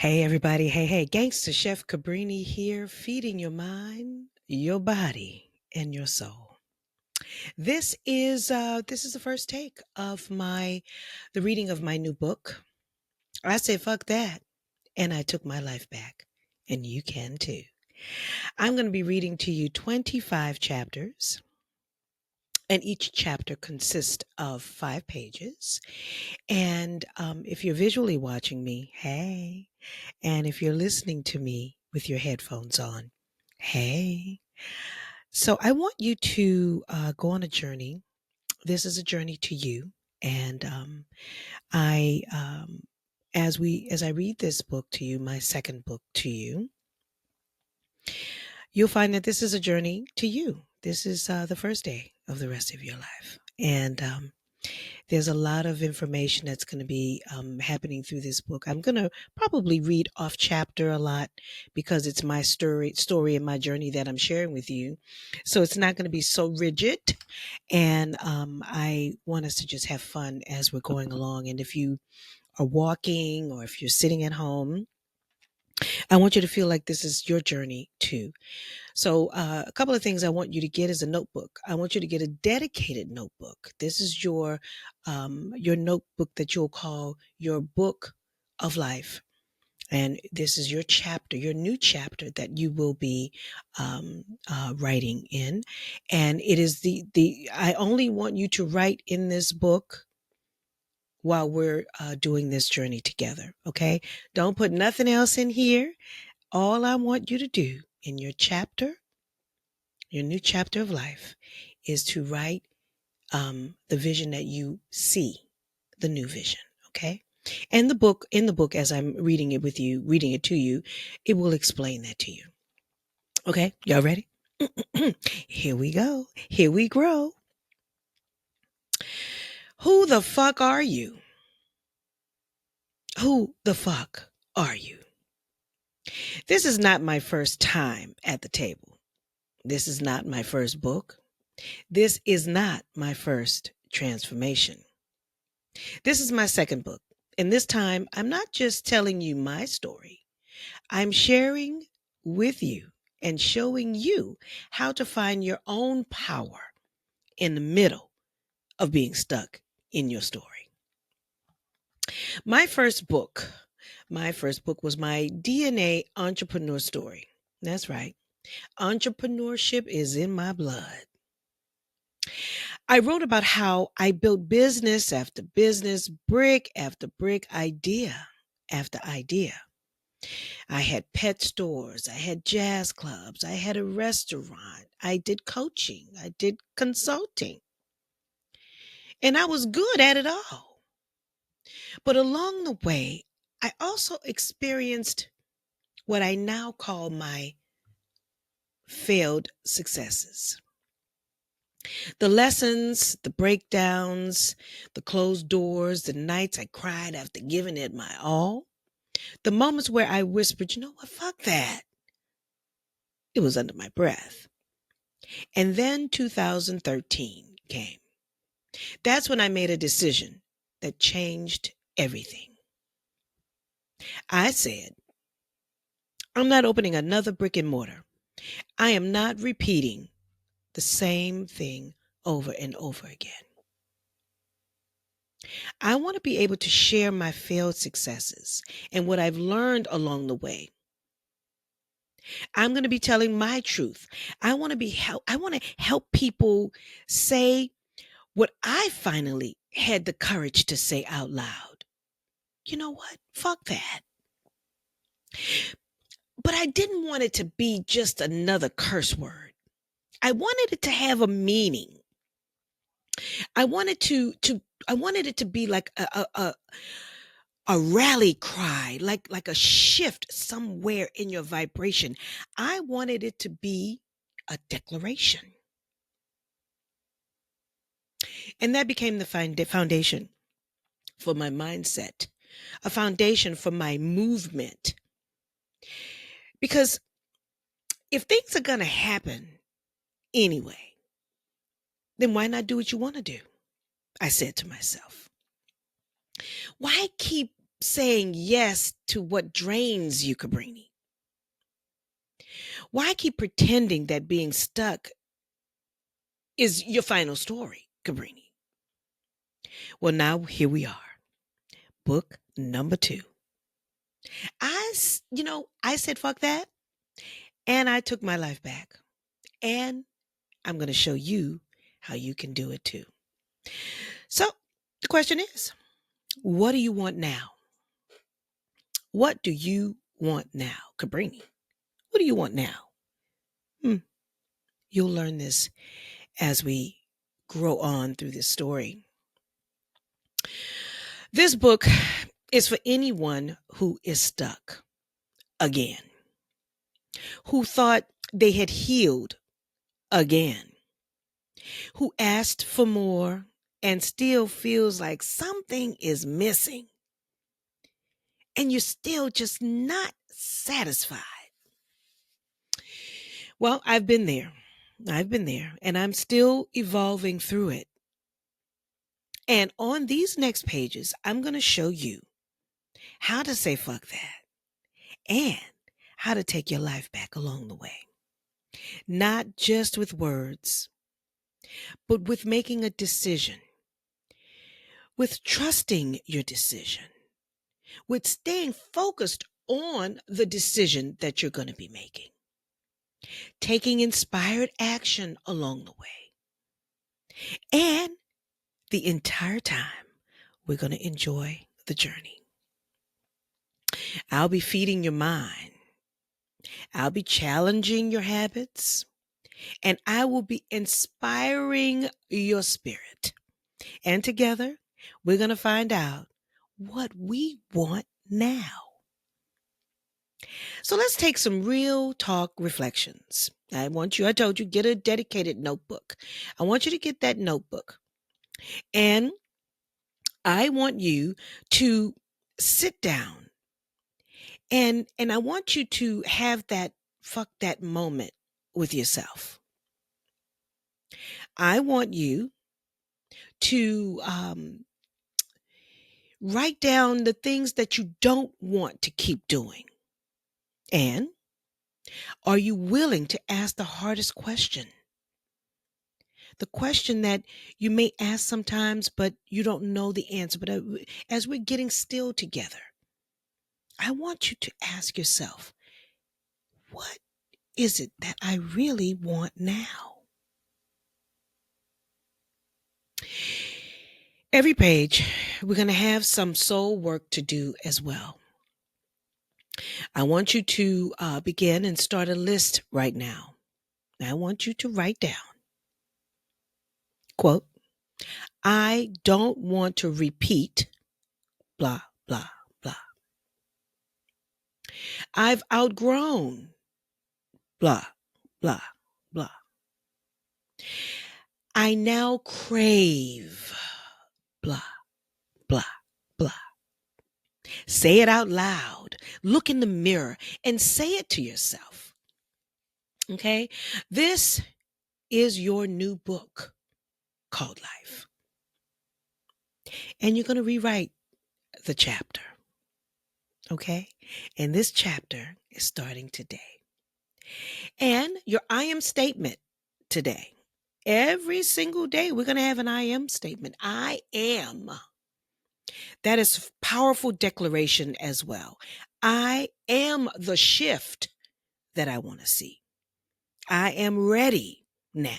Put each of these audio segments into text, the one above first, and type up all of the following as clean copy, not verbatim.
Hey everybody, hey, GangstaChef Cabrini here, feeding your mind, your body, and your soul. This is the first take of the reading of my new book. I said fuck that, and I took my life back, and you can too. I'm going to be reading to you 25 chapters, and each chapter consists of 5 pages. And if you're visually watching me, hey. And if you're listening to me with your headphones on, hey. So I want you to go on a journey. This is a journey to you. And I, as I read this book to you, my second book to you, you'll find that this is a journey to you. This is the first day of the rest of your life. And there's a lot of information that's going to be happening through this book. I'm going to probably read off chapter a lot because it's my story and my journey that I'm sharing with you. So it's not going to be so rigid. And I want us to just have fun as we're going along. And if you are walking or if you're sitting at home, I want you to feel like this is your journey too. So, a couple of things I want you to get is a notebook. I want you to get a dedicated notebook. This is your notebook that you'll call your book of life, and this is your chapter, your new chapter that you will be writing in. And it is the I only want you to write in this book while we're doing this journey together. Okay, don't put nothing else in here. All I want you to do in your new chapter of life, is to write the vision that you see, the new vision. Okay. And in the book, as I'm reading it to you, it will explain that to you. Okay. Y'all ready? Here we go. Here we grow. Who the fuck are you? Who the fuck are you? This is not my first time at the table. This is not my first book. This is not my first transformation. This is my second book. And this time, I'm not just telling you my story. I'm sharing with you and showing you how to find your own power in the middle of being stuck in your story. My first book, was my DNA entrepreneur story. That's right. Entrepreneurship is in my blood. I wrote about how I built business after business, brick after brick, idea after idea. I had pet stores, I had jazz clubs, I had a restaurant, I did coaching, I did consulting, and I was good at it all. But along the way, I also experienced what I now call my failed successes. The lessons, the breakdowns, the closed doors, the nights I cried after giving it my all, the moments where I whispered, you know what, fuck that. It was under my breath. And then 2013 came. That's when I made a decision that changed everything. I said, I'm not opening another brick and mortar. I am not repeating the same thing over and over again. I want to be able to share my failed successes and what I've learned along the way. I'm going to be telling my truth. I want to help people say what I finally had the courage to say out loud. You know what? Fuck that. But I didn't want it to be just another curse word. I wanted it to have a meaning. I wanted I wanted it to be like a rally cry, like a shift somewhere in your vibration. I wanted it to be a declaration. And that became the foundation for my mindset, a foundation for my movement. Because if things are going to happen anyway, then why not do what you want to do? I said to myself. Why keep saying yes to what drains you, Cabrini? Why keep pretending that being stuck is your final story, Cabrini? Well, now here we are. Book number 2. I said, fuck that. And I took my life back. And I'm going to show you how you can do it too. So the question is, what do you want now? What do you want now, Cabrini? What do you want now? You'll learn this as we grow on through this story. This book is for anyone who is stuck again, who thought they had healed again, who asked for more and still feels like something is missing, and you're still just not satisfied. Well, I've been there, and I'm still evolving through it. And on these next pages, I'm going to show you how to say fuck that and how to take your life back along the way. Not just with words, but with making a decision, with trusting your decision, with staying focused on the decision that you're going to be making, taking inspired action along the way. And the entire time, we're going to enjoy the journey. I'll be feeding your mind. I'll be challenging your habits. And I will be inspiring your spirit. And together, we're going to find out what we want now. So let's take some real talk reflections. I told you, get a dedicated notebook. I want you to get that notebook. And I want you to sit down and I want you to have that fuck that moment with yourself. I want you to write down the things that you don't want to keep doing. And are you willing to ask the hardest question? The question that you may ask sometimes, but you don't know the answer. But as we're getting still together, I want you to ask yourself, what is it that I really want now? Every page, we're going to have some soul work to do as well. I want you to begin and start a list right now. I want you to write down, quote, I don't want to repeat, blah, blah, blah. I've outgrown, blah, blah, blah. I now crave, blah, blah, blah. Say it out loud. Look in the mirror and say it to yourself. Okay? This is your new book called Life. And you're going to rewrite the chapter. Okay? And this chapter is starting today. And your I am statement today. Every single day, we're going to have an I am statement. I am. That is a powerful declaration as well. I am the shift that I want to see. I am ready now.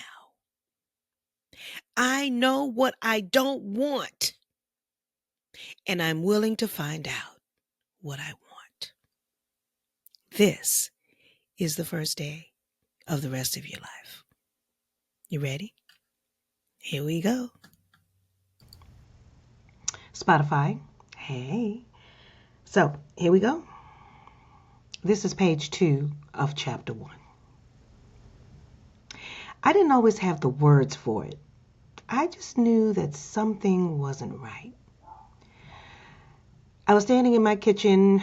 I know what I don't want. And I'm willing to find out what I want. This is the first day of the rest of your life. You ready? Here we go. Spotify. Hey. So here we go. This is page 2 of chapter 1. I didn't always have the words for it. I just knew that something wasn't right. I was standing in my kitchen,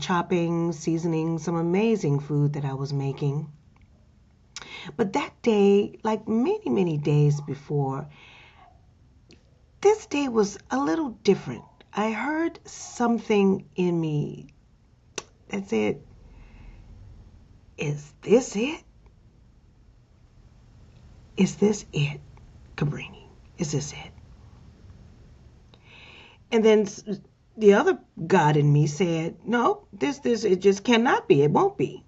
chopping, seasoning some amazing food that I was making. But that day, like many, many days before, this day was a little different. I heard something in me that said, is this it? Is this it, Cabrini? Is this it? And then the other God in me said, no, this, it just cannot be. It won't be.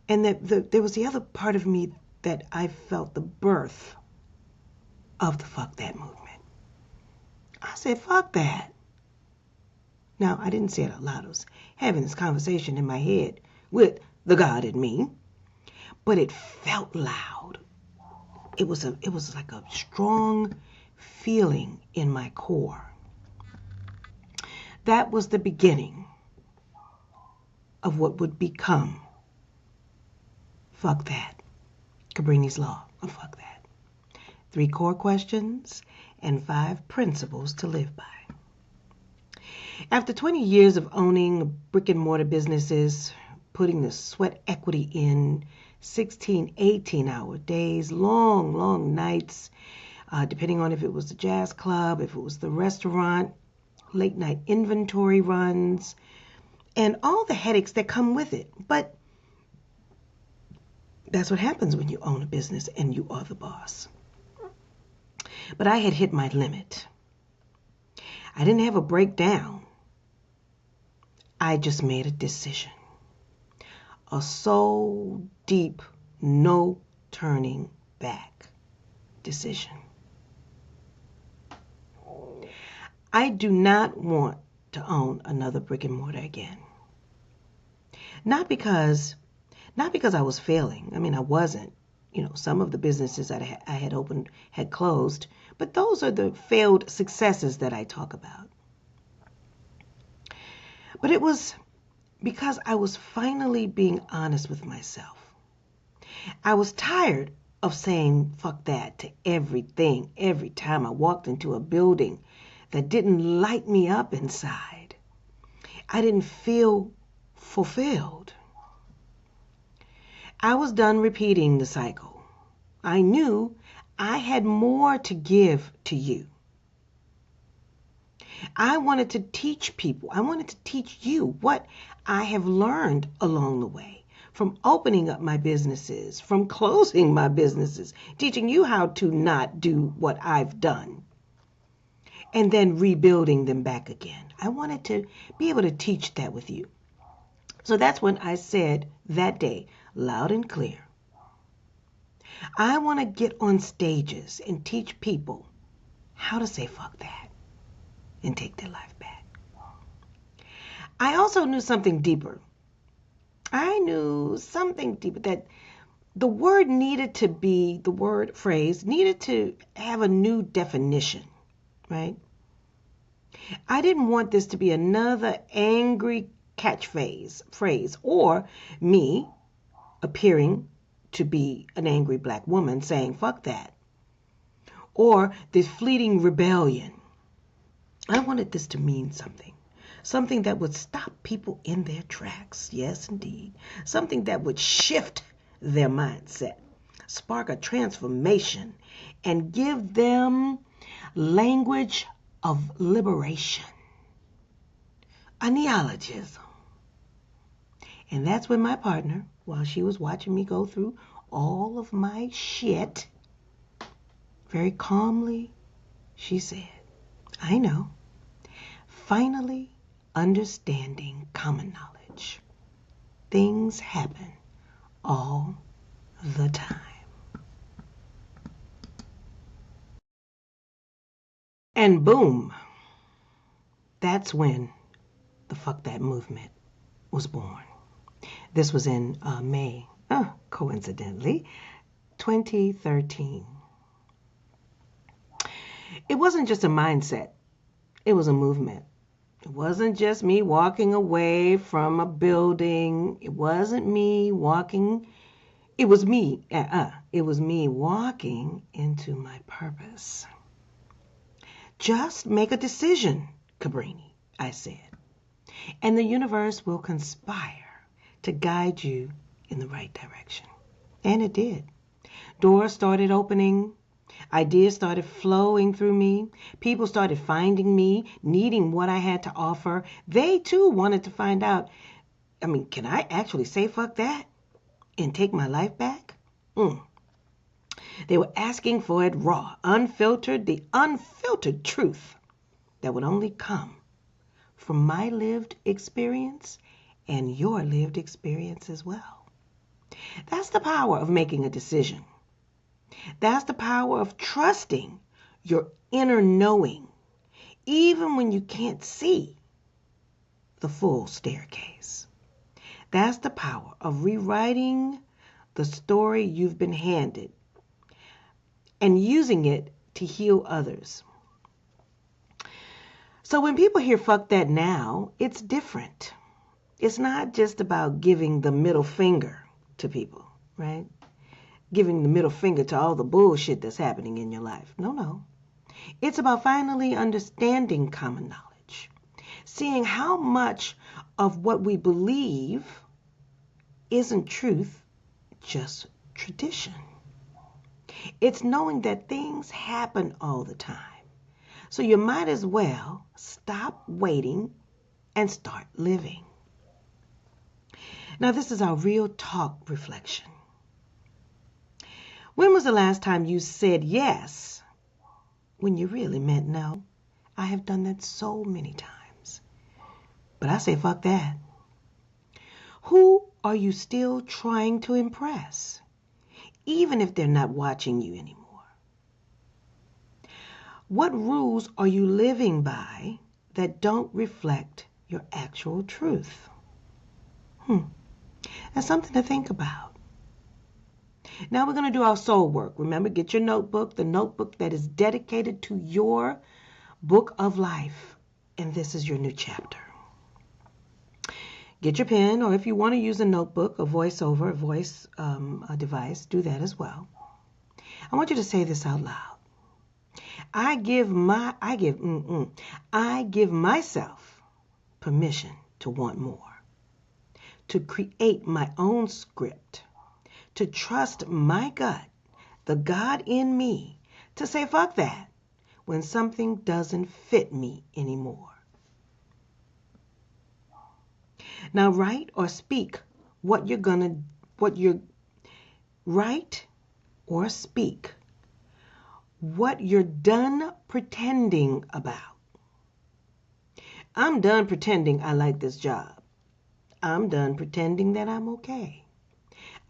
And there was the other part of me that I felt the birth of the Fuck Thatt movement. I said, fuck that. Now, I didn't say it out loud. I was having this conversation in my head with the God in me, but it felt loud. It was like a strong feeling in my core. That was the beginning of what would become Fuck Thatt, Cabrini's Law of Fuck Thatt. 3 core questions and 5 principles to live by. After 20 years of owning brick and mortar businesses, putting the sweat equity in, 16, 18-hour days, long nights, depending on if it was the jazz club, if it was the restaurant, late night inventory runs, and all the headaches that come with it. But that's what happens when you own a business and you are the boss. But I had hit my limit. I didn't have a breakdown. I just made a decision. A soul deep, no turning back decision. I do not want to own another brick and mortar again. Not because I was failing. I mean, I wasn't. Some of the businesses that I had opened had closed, but those are the failed successes that I talk about. But it was because I was finally being honest with myself. I was tired of saying fuck that to everything every time I walked into a building that didn't light me up inside. I didn't feel fulfilled. I was done repeating the cycle. I knew I had more to give to you. I wanted to teach people. I wanted to teach you what I have learned along the way, from opening up my businesses, from closing my businesses, teaching you how to not do what I've done, and then rebuilding them back again. I wanted to be able to teach that with you. So that's when I said that day, loud and clear, I want to get on stages and teach people how to say fuck that and take their life back. I also knew something deeper. I knew something deeper, that the word phrase needed to have a new definition, right? I didn't want this to be another angry catchphrase, or me appearing to be an angry black woman saying fuck that, or this fleeting rebellion. I wanted this to mean something that would stop people in their tracks. Yes, indeed. Something that would shift their mindset, spark a transformation, and give them language of liberation, a neologism. And that's when my partner, while she was watching me go through all of my shit, very calmly, she said, I know. Finally understanding common knowledge. Things happen all the time. And boom, that's when the Fuck Thatt movement was born. This was in May, coincidentally, 2013. It wasn't just a mindset. It was a movement. It wasn't just me walking away from a building. It wasn't me walking. It was me. It was me walking into my purpose. Just make a decision, Cabrini, I said, and the universe will conspire to guide you in the right direction. And it did. Doors started opening. Ideas started flowing through me. People started finding me, needing what I had to offer. They too wanted to find out, can I actually say fuck that and take my life back? They were asking for it raw, unfiltered, the unfiltered truth that would only come from my lived experience and your lived experience as well. That's the power of making a decision. That's the power of trusting your inner knowing, even when you can't see the full staircase. That's the power of rewriting the story you've been handed and using it to heal others. So when people hear fuck that now, it's different. It's not just about giving the middle finger to people, right? Giving the middle finger to all the bullshit that's happening in your life. No. It's about finally understanding common knowledge, seeing how much of what we believe isn't truth, just tradition. It's knowing that things happen all the time. So you might as well stop waiting and start living. Now, this is our real talk reflection. When was the last time you said yes when you really meant no? I have done that so many times. But I say fuck that. Who are you still trying to impress, even if they're not watching you anymore? What rules are you living by that don't reflect your actual truth? That's something to think about. Now we're going to do our soul work. Remember, get your notebook, the notebook that is dedicated to your book of life. And this is your new chapter. Get your pen, or if you want to use a notebook, a voiceover, a device, do that as well. I want you to say this out loud. I give myself permission to want more, to create my own script, to trust my gut, the God in me, to say fuck that when something doesn't fit me anymore. Now write or speak what you're done pretending about. I'm done pretending I like this job. I'm done pretending that I'm okay.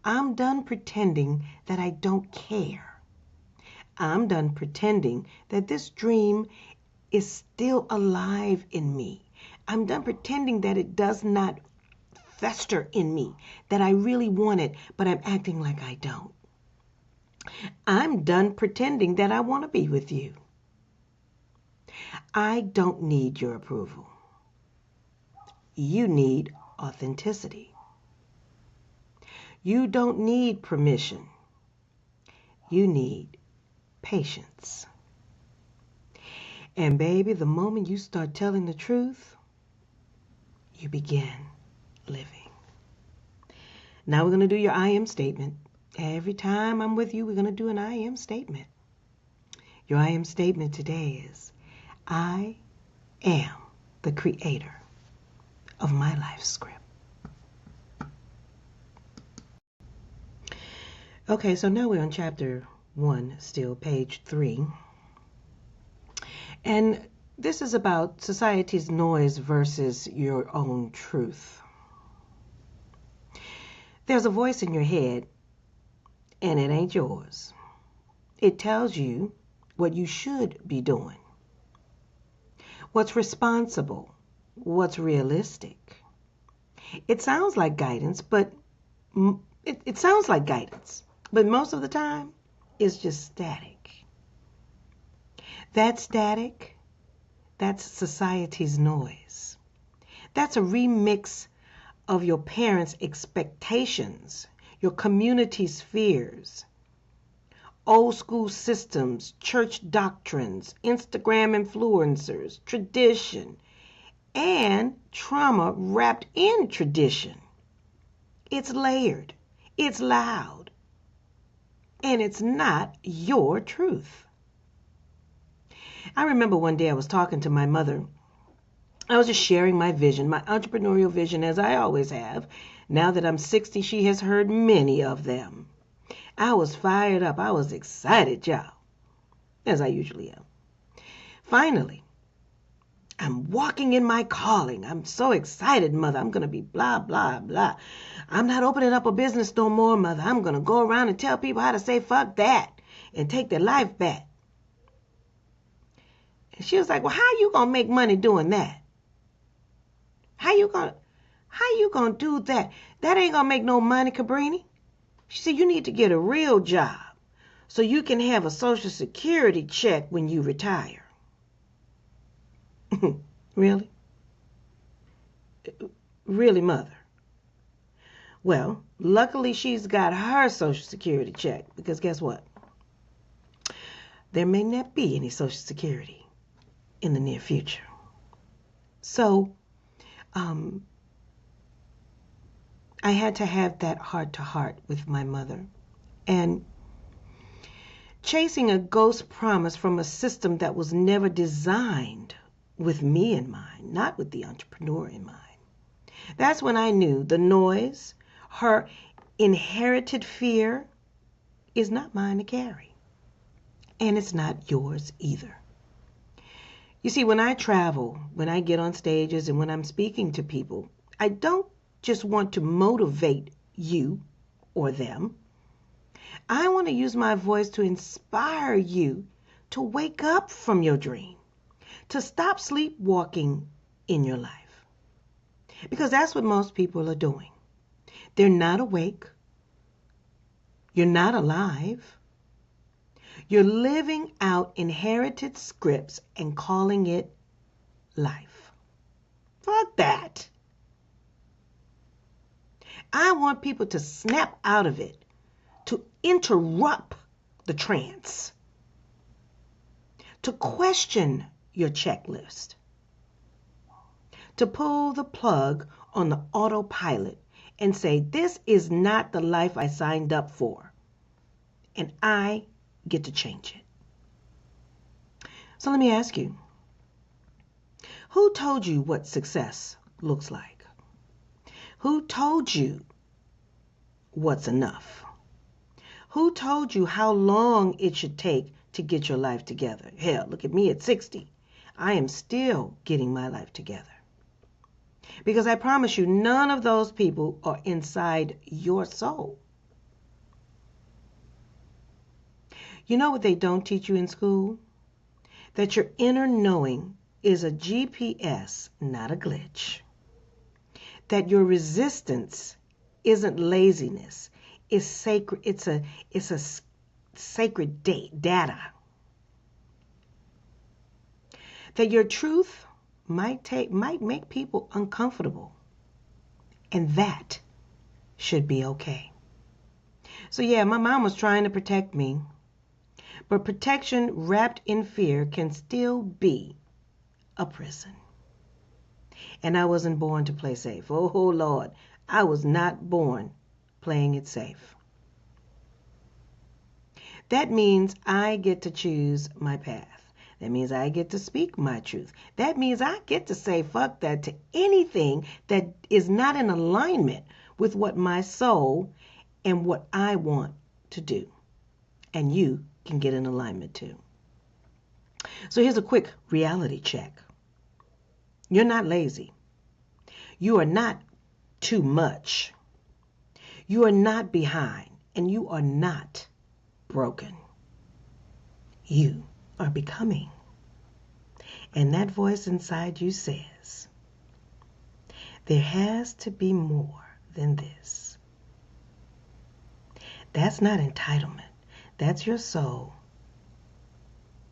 I'm done pretending that I don't care. I'm done pretending that this dream is still alive in me. I'm done pretending that it does not fester in me, that I really want it, but I'm acting like I don't. I'm done pretending that I want to be with you. I don't need your approval. You need authenticity. You don't need permission. You need patience. And baby, the moment you start telling the truth, you begin living. Now we're going to do your I am statement. Every time I'm with you, we're going to do an I am statement. Your I am statement today is, I am the creator of my life script. Okay, so now we're on chapter 1, still page 3. And this is about society's noise versus your own truth. There's a voice in your head, and it ain't yours. It tells you what you should be doing, what's responsible, what's realistic. It sounds like guidance, but most of the time, it's just static. That static, that's society's noise. That's a remix of your parents' expectations, your community's fears, old school systems, church doctrines, Instagram influencers, tradition, and trauma wrapped in tradition. It's layered. It's loud. and it's not your truth. I remember one day I was talking to my mother. I was just sharing my vision, my entrepreneurial vision, as I always have. Now that I'm 60, she has heard many of them. I was fired up. I was excited, y'all, as I usually am. Finally, I'm walking in my calling. I'm so excited, Mother. I'm going to be blah, blah, blah. I'm not opening up a business no more, Mother. I'm going to go around and tell people how to say fuck that and take their life back. And she was like, well, how you going to make money doing that? How you going to do that? That ain't going to make no money, Cabrini. She said, you need to get a real job so you can have a Social Security check when you retire. Really? Really, Mother? Well, luckily she's got her Social Security check, because guess what? There may not be any Social Security in the near future. So, I had to have that heart-to-heart with my mother. And chasing a ghost promise from a system that was never designed with me in mind, not with the entrepreneur in mind. That's when I knew the noise, her inherited fear, is not mine to carry. And it's not yours either. You see, when I travel, when I get on stages, and when I'm speaking to people, I don't just want to motivate you or them. I want to use my voice to inspire you to wake up from your dream, to stop sleepwalking in your life. Because that's what most people are doing. They're not awake. You're not alive. You're living out inherited scripts and calling it life. Fuck that. I want people to snap out of it, to interrupt the trance, to question your checklist, to pull the plug on the autopilot and say, this is not the life I signed up for, and I get to change it. So let me ask you, who told you what success looks like? Who told you what's enough? Who told you how long it should take to get your life together? Hell, look at me at 60. I am still getting my life together. Because I promise you, none of those people are inside your soul. You know what they don't teach you in school? That your inner knowing is a GPS, not a glitch. That your resistance isn't laziness. It's sacred. It's a sacred data. That your truth might make people uncomfortable, and that should be okay. So yeah, my mom was trying to protect me, but protection wrapped in fear can still be a prison. And I wasn't born to play safe. Oh Lord, I was not born playing it safe. That means I get to choose my path. That means I get to speak my truth. That means I get to say fuck that to anything that is not in alignment with what my soul and what I want to do. And you can get in alignment too. So here's a quick reality check. You're not lazy. You are not too much. You are not behind, and you are not broken. You are becoming. And that voice inside you says, there has to be more than this. That's not entitlement. That's your soul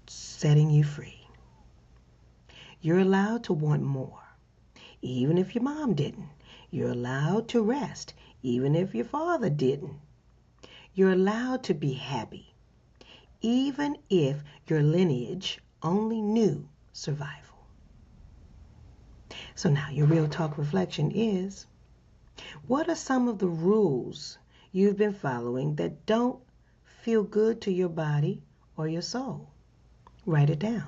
setting you free. You're allowed to want more, even if your mom didn't. You're allowed to rest, even if your father didn't. You're allowed to be happy, even if your lineage only knew survival. So now your real talk reflection is, what are some of the rules you've been following that don't feel good to your body or your soul? Write it down.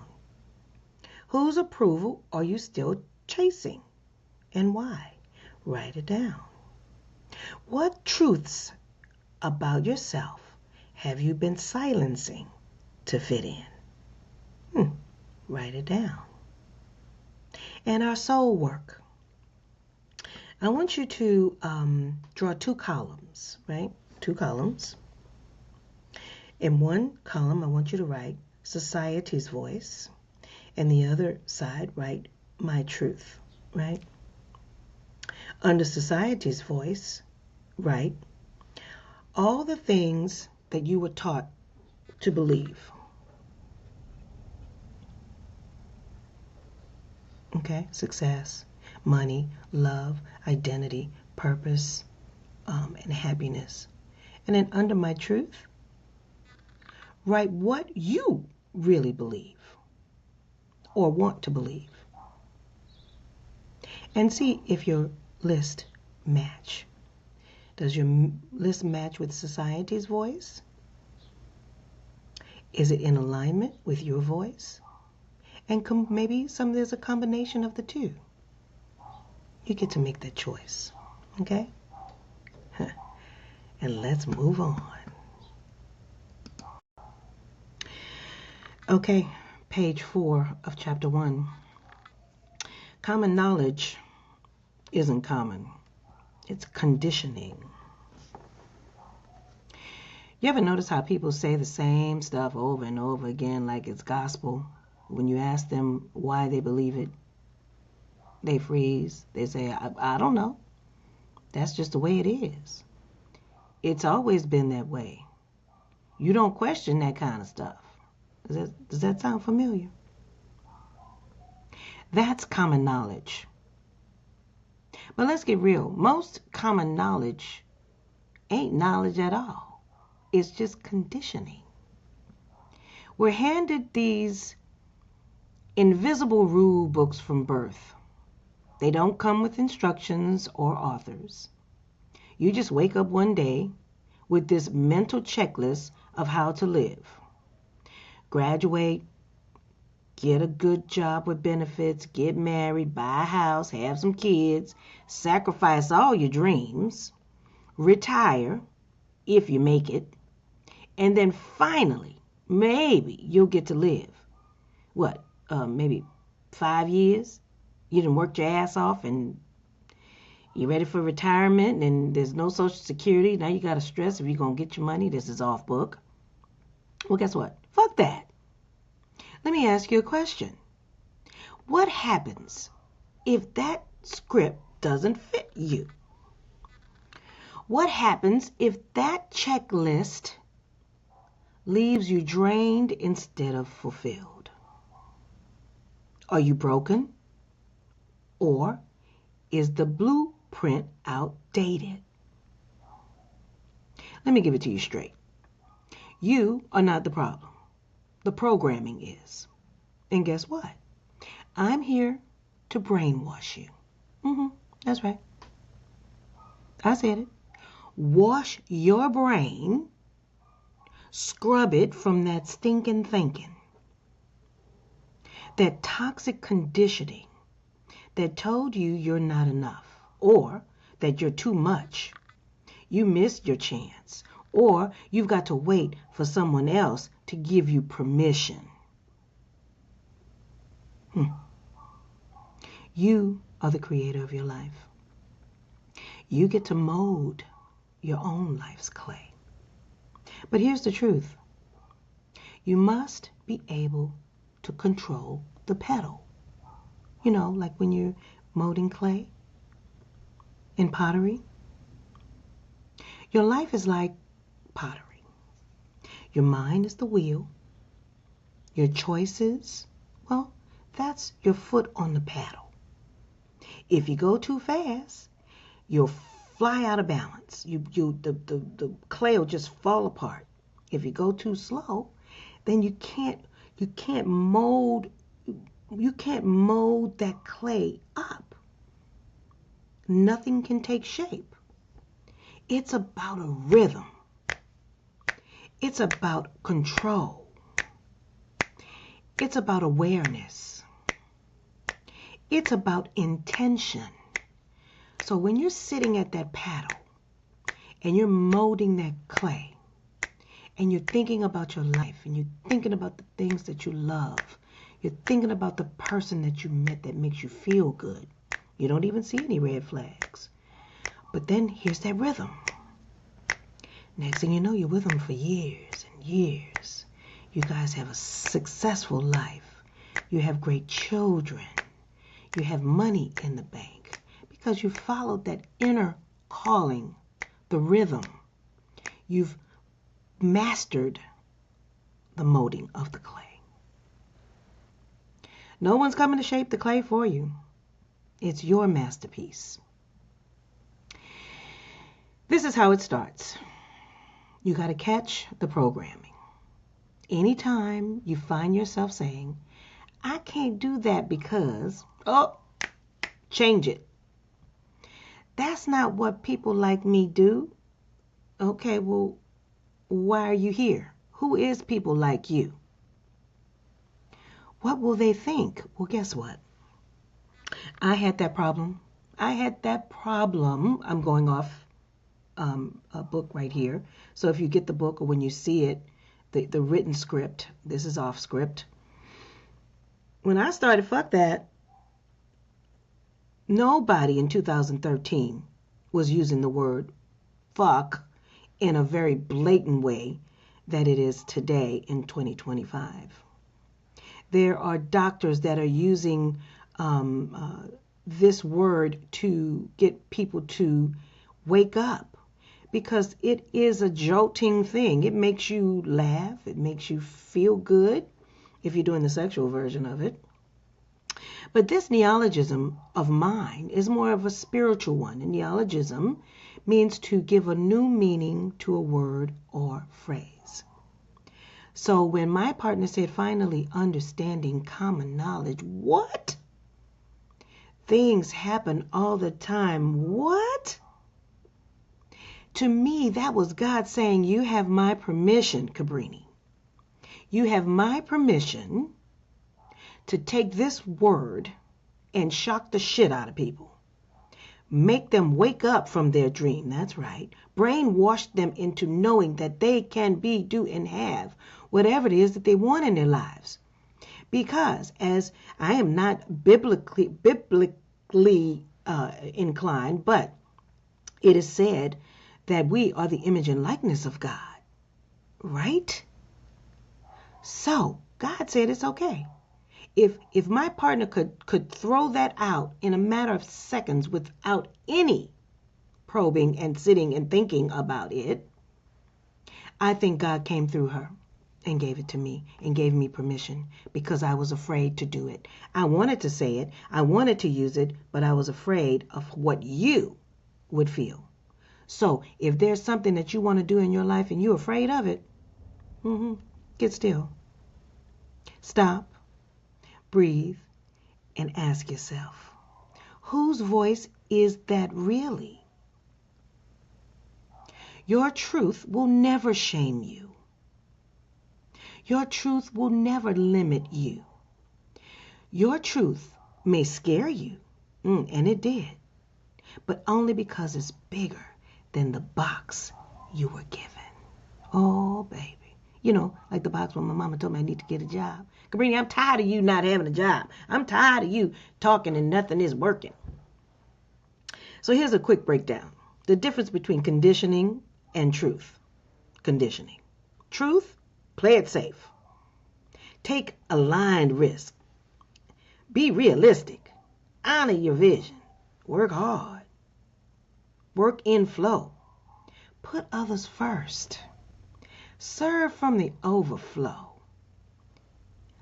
Whose approval are you still chasing and why? Write it down. What truths about yourself have you been silencing to fit in? Write it down. And our soul work. I want you to draw 2 columns, right? 2 columns. In one column, I want you to write society's voice, and the other side, write my truth, right? Under society's voice, write all the things that you were taught to believe. Okay, success, money, love, identity, purpose, and happiness. And then under my truth, write what you really believe or want to believe. And see if your list match. Does your list match with society's voice? Is it in alignment with your voice? And maybe there's a combination of the two. You get to make that choice, okay? And let's move on. Okay, page 4 of chapter 1. Common knowledge isn't common. It's conditioning. You ever notice how people say the same stuff over and over again like it's gospel? When you ask them why they believe it, they freeze. They say, I don't know. That's just the way it is. It's always been that way. You don't question that kind of stuff. Does that sound familiar? That's common knowledge. But let's get real. Most common knowledge ain't knowledge at all. It's just conditioning. We're handed these invisible rule books from birth. They don't come with instructions or authors. You just wake up one day with this mental checklist of how to live. Graduate, get a good job with benefits, get married, buy a house, have some kids, sacrifice all your dreams, retire if you make it, and then finally, maybe you'll get to live. What, maybe 5 years? You done worked your ass off and you're ready for retirement and there's no Social Security. Now you got to stress if you're going to get your money. This is off book. Well, guess what? Fuck that. Let me ask you a question. What happens if that script doesn't fit you? What happens if that checklist leaves you drained instead of fulfilled? Are you broken? Or is the blueprint outdated? Let me give it to you straight. You are not the problem. The programming is. And guess what? I'm here to brainwash you. That's right. I said it. Wash your brain. Scrub it from that stinking thinking. That toxic conditioning that told you you're not enough, or that you're too much. You missed your chance, or you've got to wait for someone else to give you permission. You are the creator of your life. You get to mold your own life's clay. But here's the truth. You must be able to control the pedal. You know, like when you're molding clay in pottery. Your life is like pottery. Your mind is the wheel. Your choices, well, that's your foot on the paddle. If you go too fast, you'll fly out of balance. The clay will just fall apart. If you go too slow, then you can't mold that clay up. Nothing can take shape. It's about a rhythm. It's about control. It's about awareness. It's about intention. So when you're sitting at that paddle and you're molding that clay and you're thinking about your life and you're thinking about the things that you love, you're thinking about the person that you met that makes you feel good. You don't even see any red flags. But then here's that rhythm. Next thing you know, you're with them for years and years. You guys have a successful life. You have great children. You have money in the bank because you followed that inner calling, the rhythm. You've mastered the molding of the clay. No one's coming to shape the clay for you. It's your masterpiece. This is how it starts. You got to catch the programming. Anytime you find yourself saying, I can't do that because, change it. That's not what people like me do. Okay, well, why are you here? Who is people like you? What will they think? Well, guess what? I had that problem. I'm going off a book right here. So if you get the book or when you see it, the written script, this is off script. When I started Fuck Thatt, nobody in 2013 was using the word fuck in a very blatant way that it is today in 2025. There are doctors that are using this word to get people to wake up because it is a jolting thing. It makes you laugh. It makes you feel good if you're doing the sexual version of it. But this neologism of mine is more of a spiritual one. And neologism means to give a new meaning to a word or phrase. So when my partner said, finally understanding common knowledge, what? Things happen all the time. What? To me, that was God saying, you have my permission, Cabrini. You have my permission to take this word and shock the shit out of people. Make them wake up from their dream. That's right. Brainwash them into knowing that they can be, do, and have whatever it is that they want in their lives. Because as I am not biblically inclined, but it is said that we are the image and likeness of God. Right? So God said it's okay. If my partner could throw that out in a matter of seconds without any probing and sitting and thinking about it, I think God came through her and gave it to me and gave me permission because I was afraid to do it. I wanted to say it. I wanted to use it, but I was afraid of what you would feel. So if there's something that you want to do in your life and you're afraid of it, get still. Stop. Breathe and ask yourself, whose voice is that really? Your truth will never shame you. Your truth will never limit you. Your truth may scare you, and it did, but only because it's bigger than the box you were given. Oh, baby. You know, like the box when my mama told me I need to get a job. Cabrini, I'm tired of you not having a job. I'm tired of you talking and nothing is working. So here's a quick breakdown. The difference between conditioning and truth. Conditioning. Truth, play it safe. Take aligned risk. Be realistic. Honor your vision. Work hard. Work in flow. Put others first. Serve from the overflow.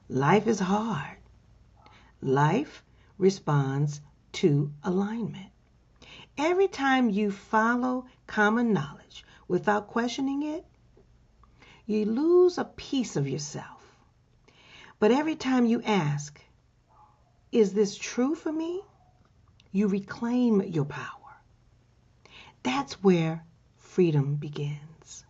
Life is hard. Life responds to alignment. Every time you follow common knowledge without questioning it, you lose a piece of yourself. But every time you ask, is this true for me? You reclaim your power. That's where freedom begins.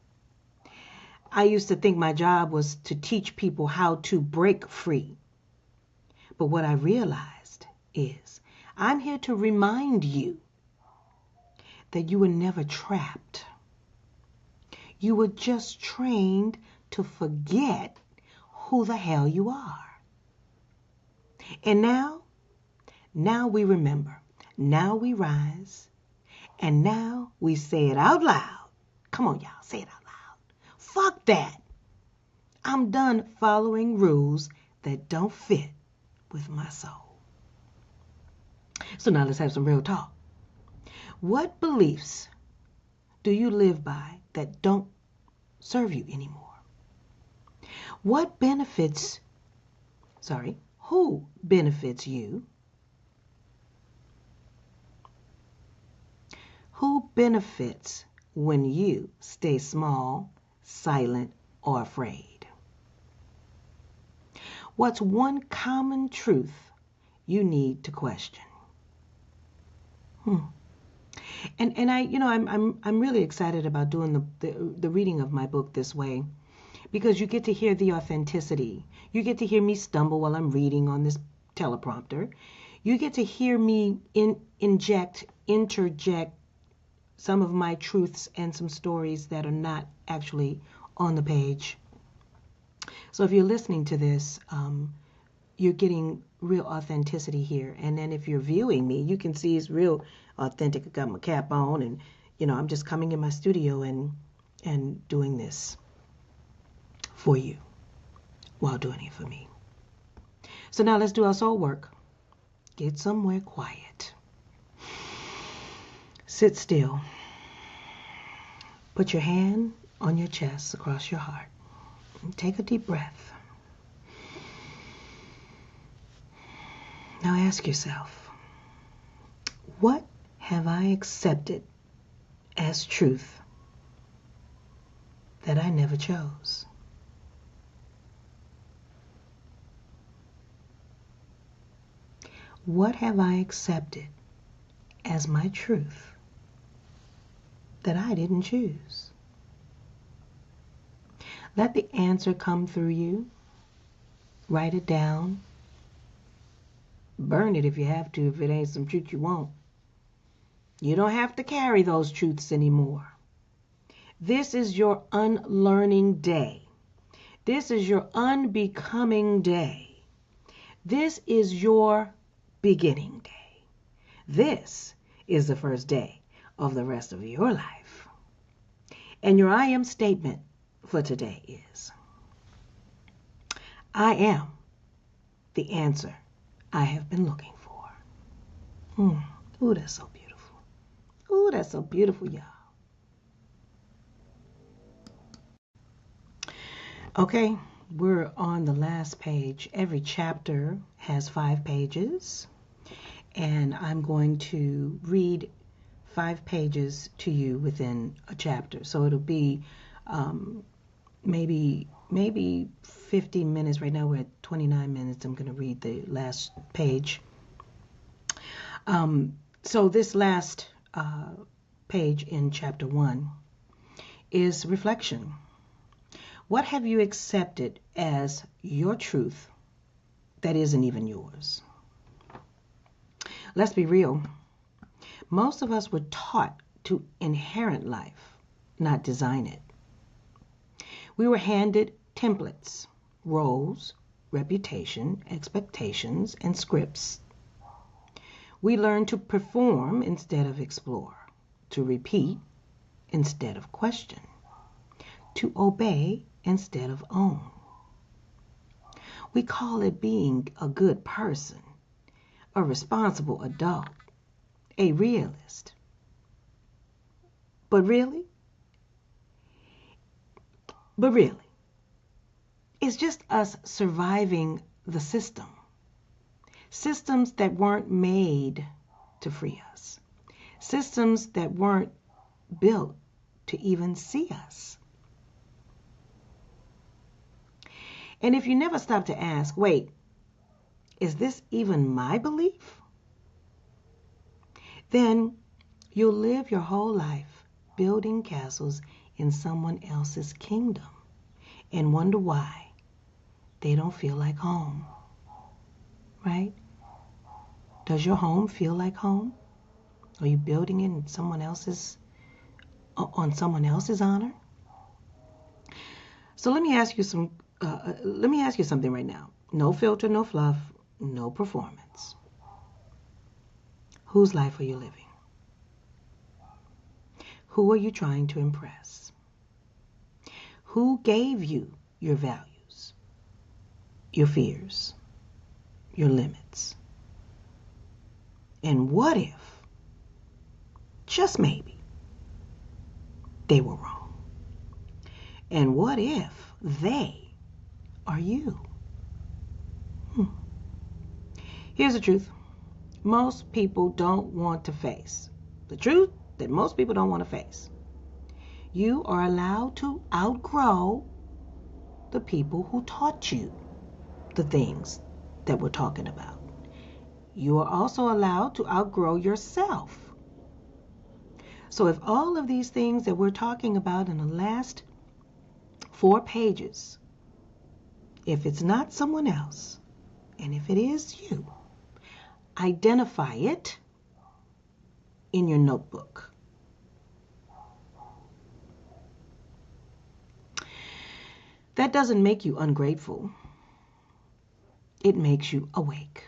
I used to think my job was to teach people how to break free. But what I realized is I'm here to remind you that you were never trapped. You were just trained to forget who the hell you are. And now we remember. Now we rise. And now we say it out loud. Come on, y'all, say it out loud. Fuck that. I'm done following rules that don't fit with my soul. So now let's have some real talk. What beliefs do you live by that don't serve you anymore? Who benefits you? Who benefits when you stay small, silent, or afraid? What's one common truth you need to question? And I'm really excited about doing the reading of my book this way, because you get to hear the authenticity. You get to hear me stumble while I'm reading on this teleprompter. You get to hear me interject some of my truths and some stories that are not actually on the page. So if you're listening to this, you're getting real authenticity here. And then if you're viewing me, you can see it's real authentic. I got my cap on, and I'm just coming in my studio and doing this for you while doing it for me. So now let's do our soul work. Get somewhere quiet. Sit still. Put your hand on your chest across your heart. And take a deep breath. Now ask yourself, what have I accepted as truth that I never chose? What have I accepted as my truth that I didn't choose? Let the answer come through you. Write it down. Burn it if you have to, if it ain't some truth you want. You don't have to carry those truths anymore. This is your unlearning day. This is your unbecoming day. This is your beginning day. This is the first day of the rest of your life. And your I am statement for today is, I am the answer I have been looking for. Ooh, that's so beautiful. Ooh, that's so beautiful, y'all. Okay, we're on the last page. Every chapter has 5 pages, and I'm going to read 5 pages to you within a chapter. So it'll be maybe 50 minutes. Right now we're at 29 minutes. I'm going to read the last page. So this last page in chapter 1 is reflection. What have you accepted as your truth that isn't even yours? Let's be real. Most of us were taught to inherit life, not design it. We were handed templates, roles, reputation, expectations, and scripts. We learned to perform instead of explore, to repeat instead of question, to obey instead of own. We call it being a good person, a responsible adult, a realist. But really, it's just us surviving the system. Systems that weren't made to free us. Systems that weren't built to even see us. And if you never stop to ask, wait, is this even my belief? Then you'll live your whole life building castles in someone else's kingdom and wonder why they don't feel like home, right? Does your home feel like home? Are you building it in on someone else's honor? So let me ask you something right now. No filter, no fluff, no performance. Whose life are you living? Who are you trying to impress? Who gave you your values, your fears, your limits? And what if, just maybe, they were wrong? And what if they are you? Here's the truth. Most people don't want to face the truth that most people don't want to face. You are allowed to outgrow the people who taught you the things that we're talking about. You are also allowed to outgrow yourself. So if all of these things that we're talking about in the last 4 pages, if it's not someone else, and if it is you, identify it in your notebook. That doesn't make you ungrateful. It makes you awake.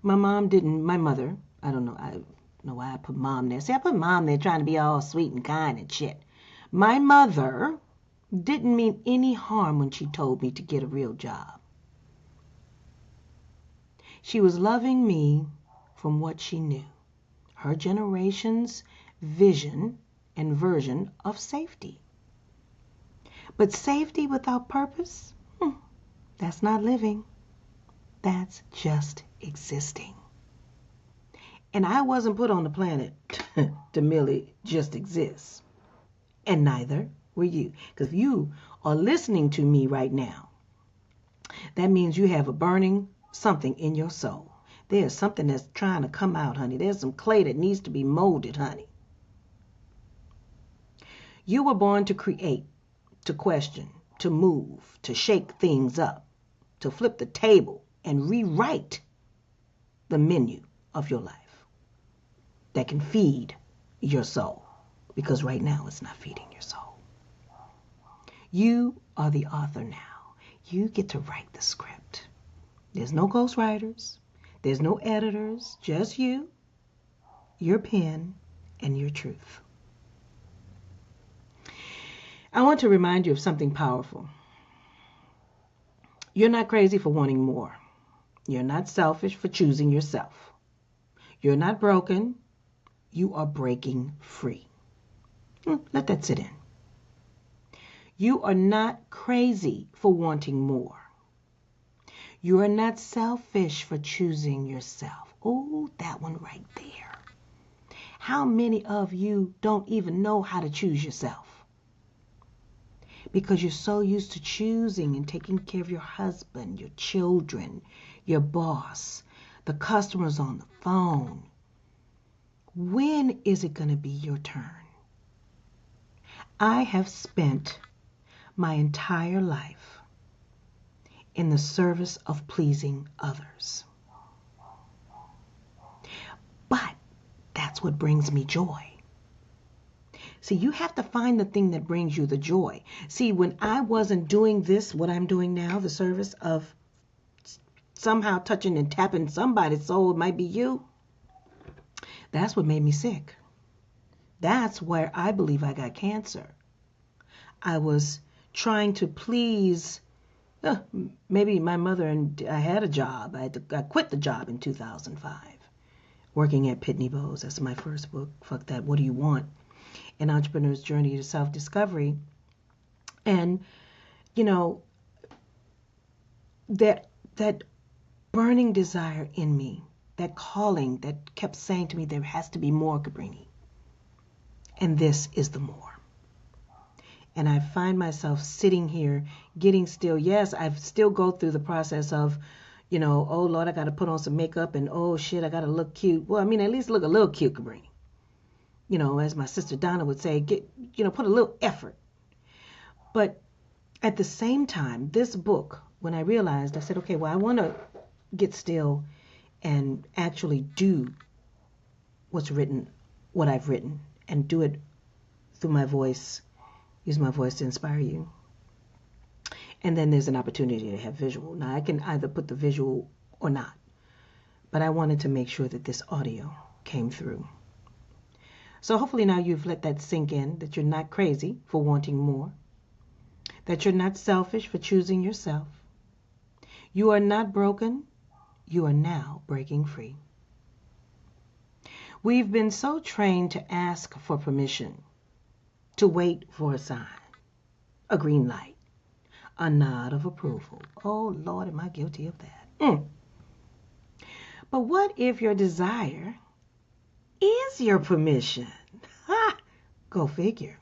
My mother, I don't know why I put mom there. See, I put mom there trying to be all sweet and kind and shit. My mother didn't mean any harm when she told me to get a real job. She was loving me from what she knew. Her generation's vision and version of safety. But safety without purpose, that's not living. That's just existing. And I wasn't put on the planet to merely just exist. And neither were you. Because if you are listening to me right now, that means you have a burning something in your soul. There's something that's trying to come out, honey. There's some clay that needs to be molded, honey. You were born to create, to question, to move, to shake things up, to flip the table and rewrite the menu of your life that can feed your soul, because right now it's not feeding your soul. You are the author now. You get to write the script. There's no ghostwriters. There's no editors. Just you, your pen, and your truth. I want to remind you of something powerful. You're not crazy for wanting more. You're not selfish for choosing yourself. You're not broken. You are breaking free. Let that sit in. You are not crazy for wanting more. You are not selfish for choosing yourself. Oh, that one right there. How many of you don't even know how to choose yourself? Because you're so used to choosing and taking care of your husband, your children, your boss, the customers on the phone. When is it going to be your turn? I have spent my entire life in the service of pleasing others. But that's what brings me joy. See, you have to find the thing that brings you the joy. See, when I wasn't doing this, what I'm doing now, the service of somehow touching and tapping somebody's soul, it might be you, that's what made me sick. That's where I believe I got cancer. I was trying to please, maybe my mother, and I had a job. I quit the job in 2005, working at Pitney Bowes. That's my first book, Fuck Thatt, What Do You Want? An Entrepreneur's Journey to Self-Discovery. And, that burning desire in me, that calling that kept saying to me, there has to be more, Cabrini. And this is the more. And I find myself sitting here, getting still. Yes, I still go through the process of, oh, Lord, I got to put on some makeup, and oh, shit, I got to look cute. Well, at least look a little cute, Cabrini. As my sister Donna would say, put a little effort. But At the same time, this book, when I realized, I said, okay, well, I want to get still and actually do what's written, what I've written, and do it through my voice, use my voice to inspire you. And then there's an opportunity to have visual. Now, I can either put the visual or not, but I wanted to make sure that this audio came through. So hopefully now you've let that sink in, that you're not crazy for wanting more, that you're not selfish for choosing yourself. You are not broken. You are now breaking free. We've been so trained to ask for permission, to wait for a sign, a green light, a nod of approval. Oh, Lord, am I guilty of that? But what if your desire is your permission? Ha! Go figure.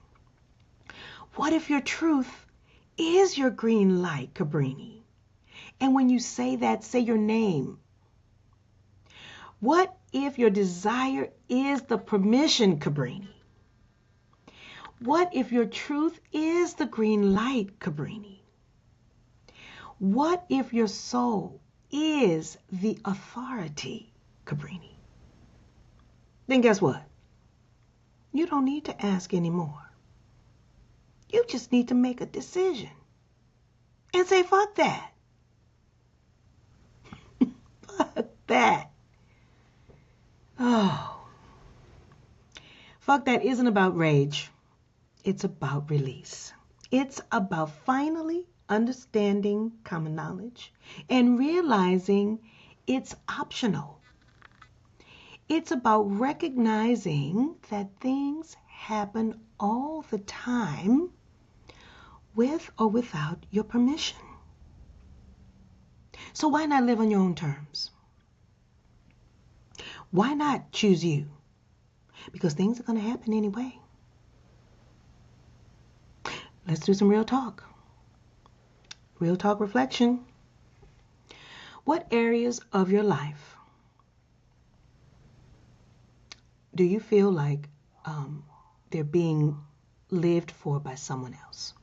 What if your truth is your green light, Cabrini? And when you say that, say your name. What if your desire is the permission, Cabrini? What if your truth is the green light, Cabrini? What if your soul is the authority, Cabrini? Then guess what? You don't need to ask anymore. You just need to make a decision and say, fuck that. Fuck that. Oh. Fuck that isn't about rage. It's about release. It's about finally understanding common knowledge and realizing it's optional. It's about recognizing that things happen all the time with or without your permission. So why not live on your own terms? Why not choose you? Because things are going to happen anyway. Let's do some real talk. Real talk reflection. What areas of your life do you feel like they're being lived for by someone else?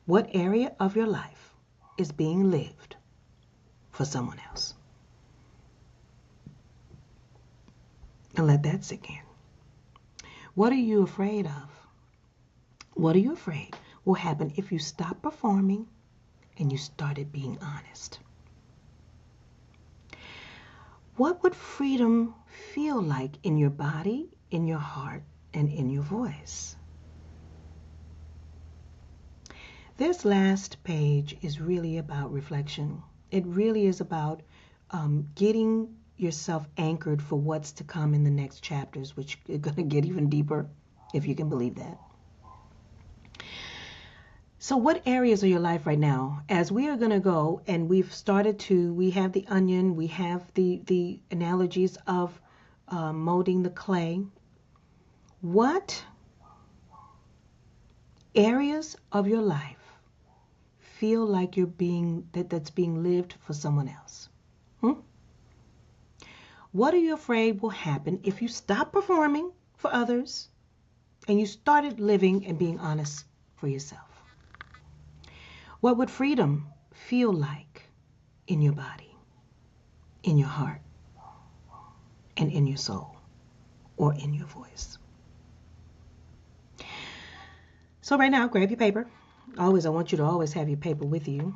What area of your life is being lived for someone else? And let that sink in. What are you afraid of? What are you afraid will happen if you stop performing and you started being honest? What would freedom feel like in your body, in your heart, and in your voice? This last page is really about reflection. It really is about getting yourself anchored for what's to come in the next chapters, which are going to get even deeper, if you can believe that. So what areas of your life right now, as we are going to go, and we have the onion, we have the analogies of molding the clay. What areas of your life feel like that's being lived for someone else? What are you afraid will happen if you stop performing for others and you started living and being honest for yourself? What would freedom feel like in your body, in your heart, and in your soul, or in your voice? So right now, grab your paper. I want you to always have your paper with you.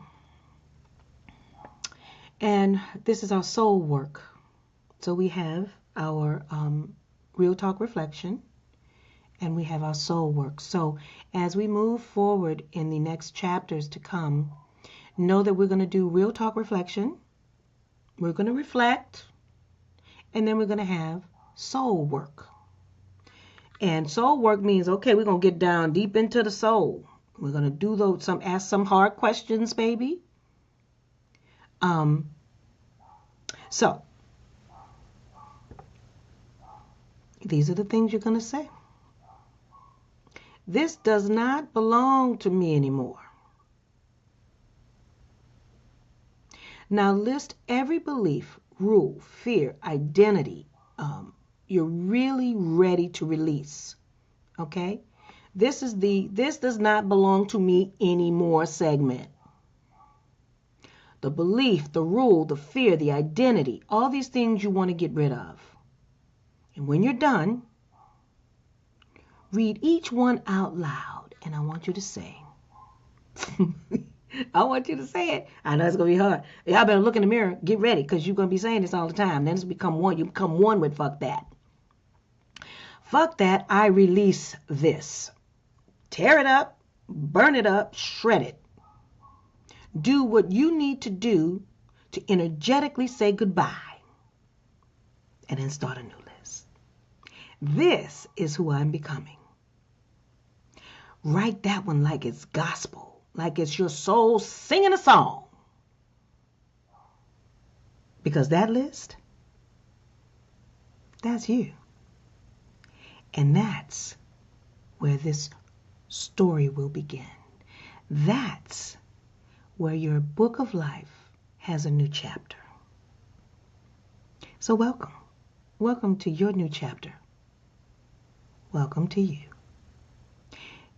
And this is our soul work. So we have our real talk reflection, and we have our soul work. So as we move forward in the next chapters to come, know that we're going to do real talk reflection. We're going to reflect, and then we're going to have soul work. And soul work means, okay, we're going to get down deep into the soul. We're going to do ask some hard questions, baby. So these are the things you're going to say. This does not belong to me anymore. Now list every belief, rule, fear, identity you're really ready to release. Okay? This does not belong to me anymore segment. The belief, the rule, the fear, the identity, all these things you want to get rid of. And when you're done, read each one out loud, and I want you to say, I want you to say it. I know it's going to be hard. Y'all better look in the mirror. Get ready, because you're going to be saying this all the time. Then it's become one. You become one with fuck that. Fuck that. I release this. Tear it up, burn it up, shred it. Do what you need to do to energetically say goodbye. And then start a new list. This is who I'm becoming. Write that one like it's gospel, like it's your soul singing a song. Because that list, that's you. And that's where this story will begin. That's where your book of life has a new chapter. So welcome. Welcome to your new chapter. Welcome to you.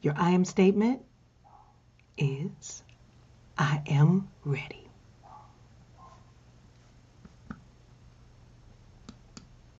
Your I am statement is, I am ready.